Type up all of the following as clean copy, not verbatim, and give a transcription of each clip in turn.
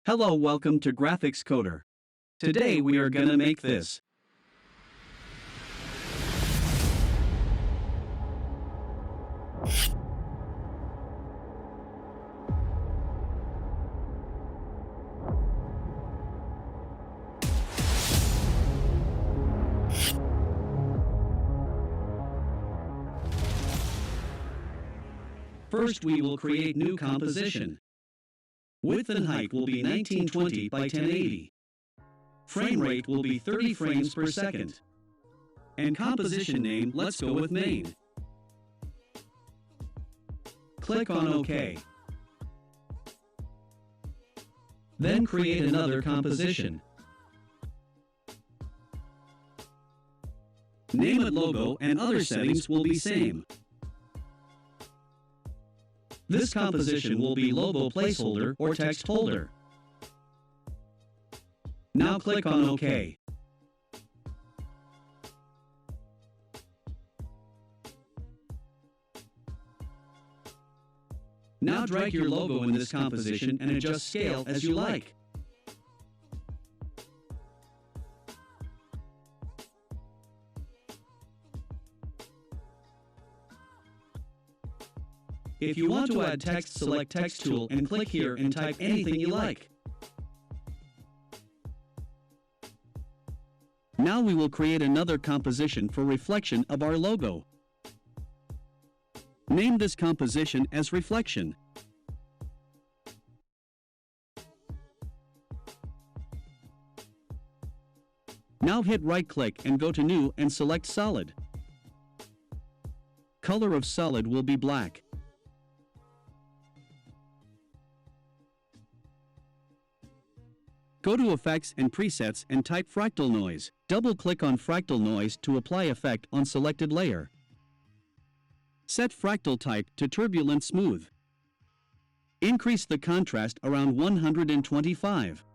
Hello, welcome to Graphics Coder. Today we are gonna make this. First we will create new composition. Width and height will be 1920 by 1080. Frame rate will be 30 frames per second. And composition name, let's go with main. Click on OK. Then create another composition. Name it logo and other settings will be same. This composition will be logo placeholder or text holder. Now click on OK. Now drag your logo in this composition and adjust scale as you like. If you want to add text, select Text tool and click here and type anything you like. Now we will create another composition for reflection of our logo. Name this composition as Reflection. Now hit right-click and go to New and select Solid. Color of solid will be black. Go to Effects and Presets and type Fractal Noise. Double-click on Fractal Noise to apply effect on selected layer. Set fractal type to Turbulent Smooth. Increase the contrast around 125.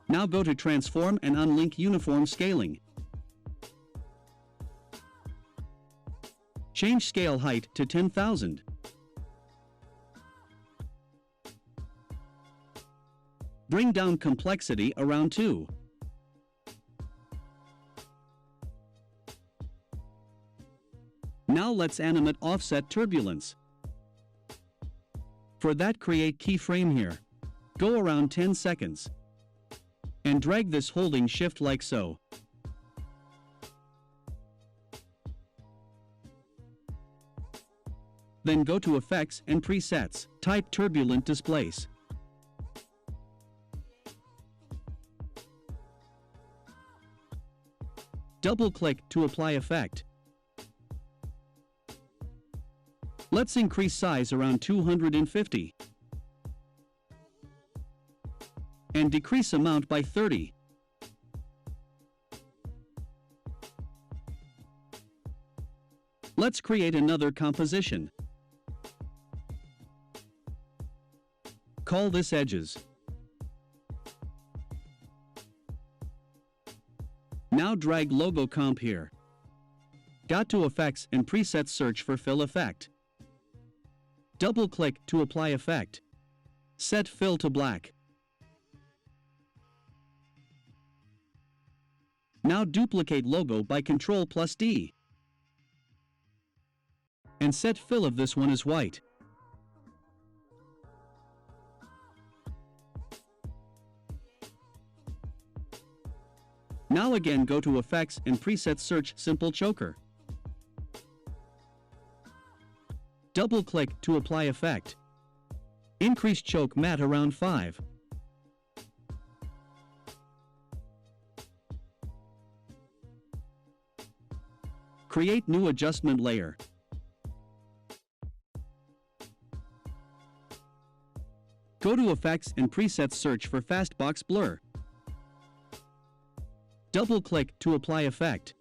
Now go to Transform and unlink Uniform Scaling. Change scale height to 10,000. Bring down complexity around 2. Now let's animate offset turbulence. For that, create keyframe here. Go around 10 seconds. And drag this holding shift like so. Then go to Effects and Presets. Type Turbulent Displace. Double-click to apply effect. Let's increase size around 250. And decrease amount by 30. Let's create another composition. Call this Edges. Now drag logo comp here. Got to Effects and Presets, search for Fill Effect. Double-click to apply effect. Set Fill to black. Now duplicate logo by Ctrl+D. And set fill of this one as white. Now again go to Effects and Presets, search Simple Choker. Double-click to apply effect. Increase choke matte around 5. Create new adjustment layer. Go to Effects and Presets, search for Fastbox Blur. Double-click to apply effect.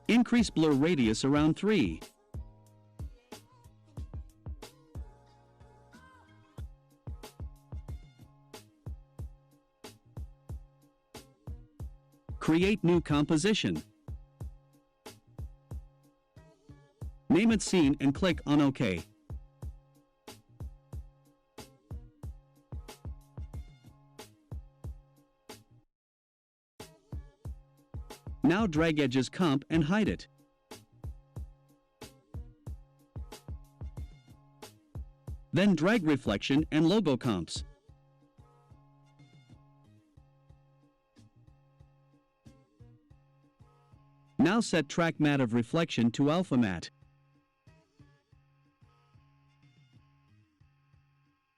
Increase blur radius around 3. Create new composition. Name it Scene and click on OK. Now drag Edges Comp and hide it. Then drag Reflection and Logo Comps. Now set Track Matte of Reflection to Alpha Matte.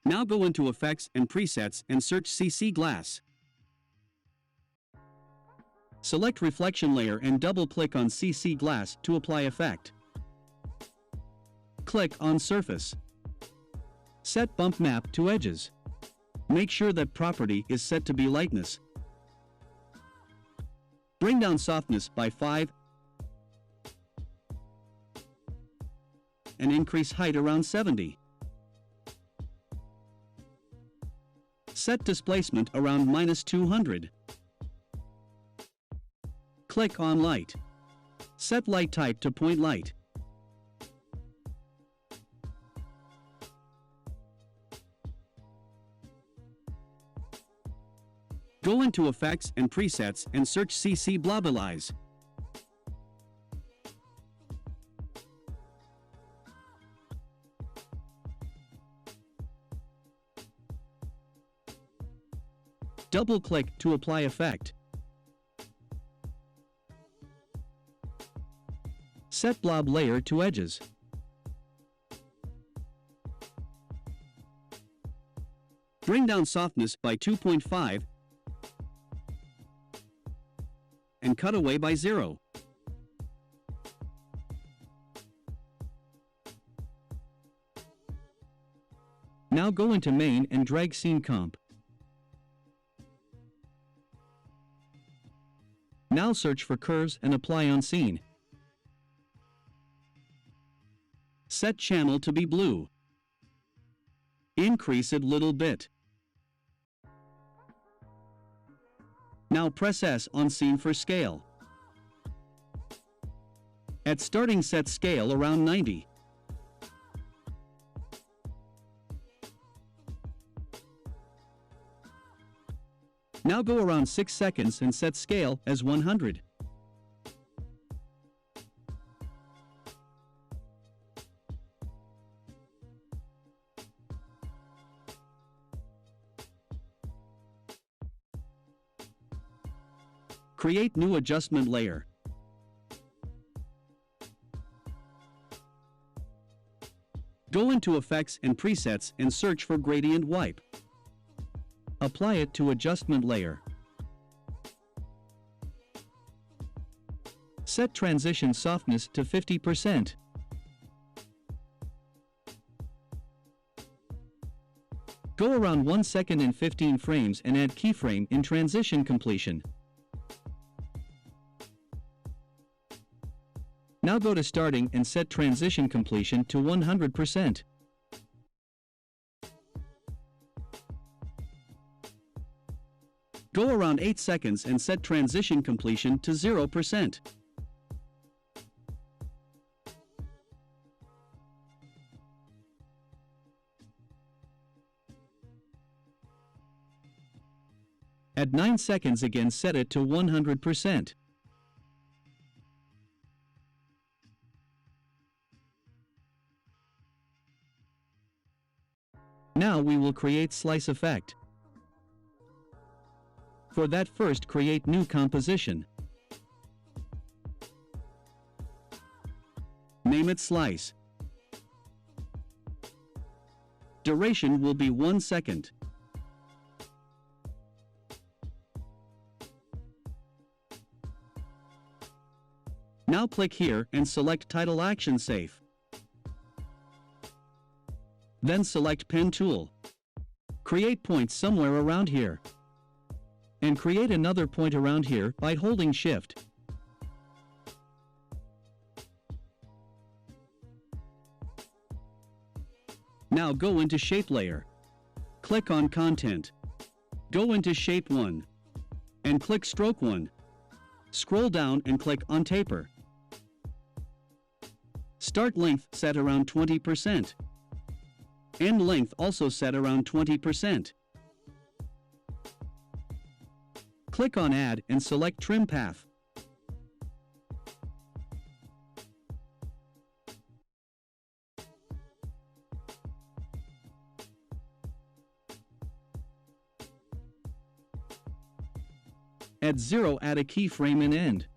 Now go into Effects and Presets and search CC Glass. Select Reflection Layer and double-click on CC Glass to apply effect. Click on Surface. Set Bump Map to Edges. Make sure that property is set to be Lightness. Bring down Softness by 5 and increase height around 70. Set Displacement around -200. Click on Light. Set Light Type to Point Light. Go into Effects and Presets and search CC Blobilize. Double-click to apply effect. Set Blob Layer to Edges. Bring down Softness by 2.5 and cut away by 0. Now go into Main and drag Scene Comp. Now search for curves and apply on scene. Set channel to be blue. Increase it little bit. Now press S on scene for scale. At starting, set scale around 90. Now go around 6 seconds and set scale as 100. Create new adjustment layer. Go into Effects and Presets and search for Gradient Wipe. Apply it to adjustment layer. Set transition softness to 50%. Go around 1 second and 15 frames and add keyframe in transition completion. Now go to starting and set transition completion to 100%. Go around 8 seconds and set transition completion to 0%. At 9 seconds again, set it to 100%. Now we will create slice effect. For that, first create new composition. Name it Slice. Duration will be 1 second. Now click here and select Title Action Safe. Then select Pen Tool. Create points somewhere around here. And create another point around here by holding Shift. Now go into Shape Layer. Click on Content. Go into Shape 1. And click Stroke 1. Scroll down and click on Taper. Start length set around 20%. End length also set around 20%. Click on Add and select Trim Path. At 0, add a keyframe in End.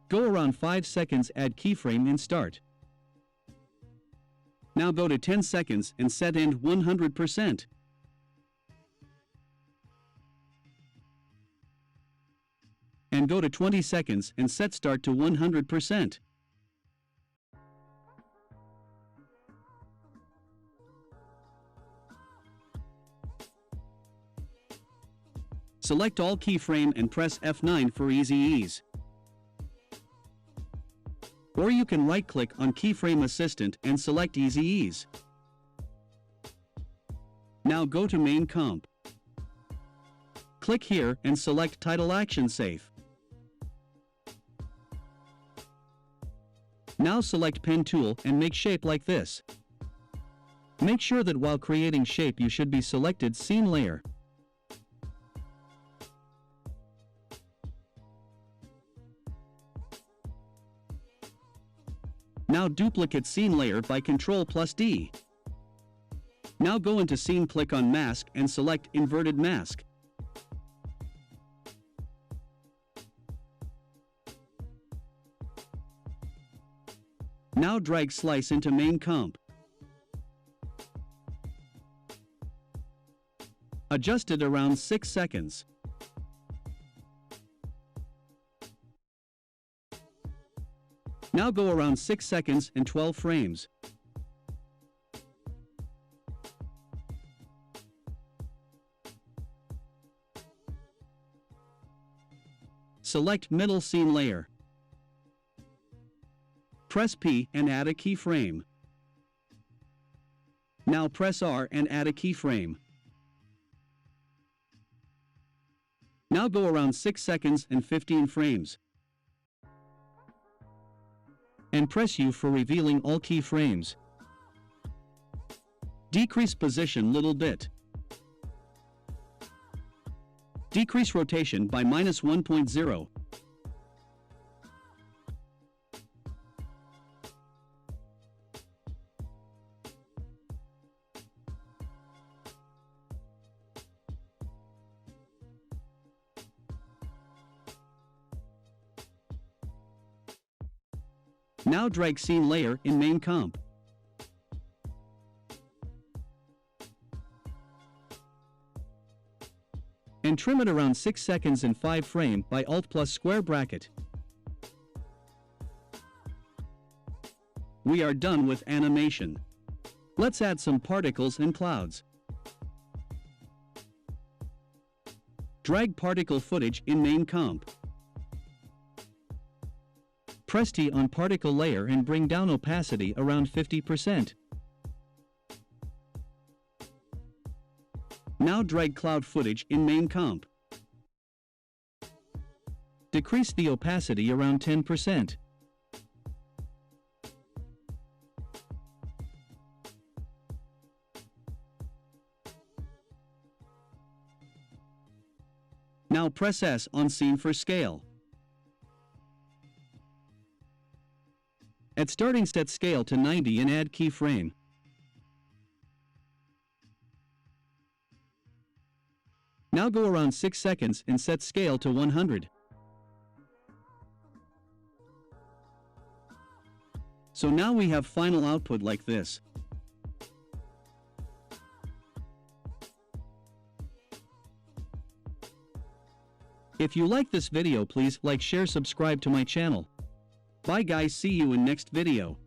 Go around 5 seconds, add keyframe in Start. Now go to 10 seconds and set End 100%. And go to 20 seconds and set Start to 100%. Select all keyframe and press F9 for easy ease. Or you can right-click on Keyframe Assistant and select Easy Ease. Now go to Main Comp. Click here and select Title Action Safe. Now select Pen Tool and make shape like this. Make sure that while creating shape you should be selected Scene Layer. Now duplicate Scene Layer by Ctrl+D. Now go into Scene, click on Mask and select Inverted Mask. Now drag Slice into Main Comp. Adjust it around 6 seconds. Now go around 6 seconds and 12 frames. Select Middle Scene Layer. Press P and add a keyframe. Now press R and add a keyframe. Now go around 6 seconds and 15 frames. And press U for revealing all keyframes. Decrease position little bit. Decrease rotation by -1.0. Now drag Scene Layer in Main Comp. And trim it around 6 seconds and 5 frame by Alt plus square bracket. We are done with animation. Let's add some particles and clouds. Drag particle footage in Main Comp. Press T on particle layer and bring down opacity around 50%. Now drag cloud footage in Main Comp. Decrease the opacity around 10%. Now press S on Scene for Scale. At starting, set scale to 90 and add keyframe. Now go around 6 seconds and set scale to 100. So now we have final output like this. If you like this video, please like, share, subscribe to my channel. Bye guys, see you in next video.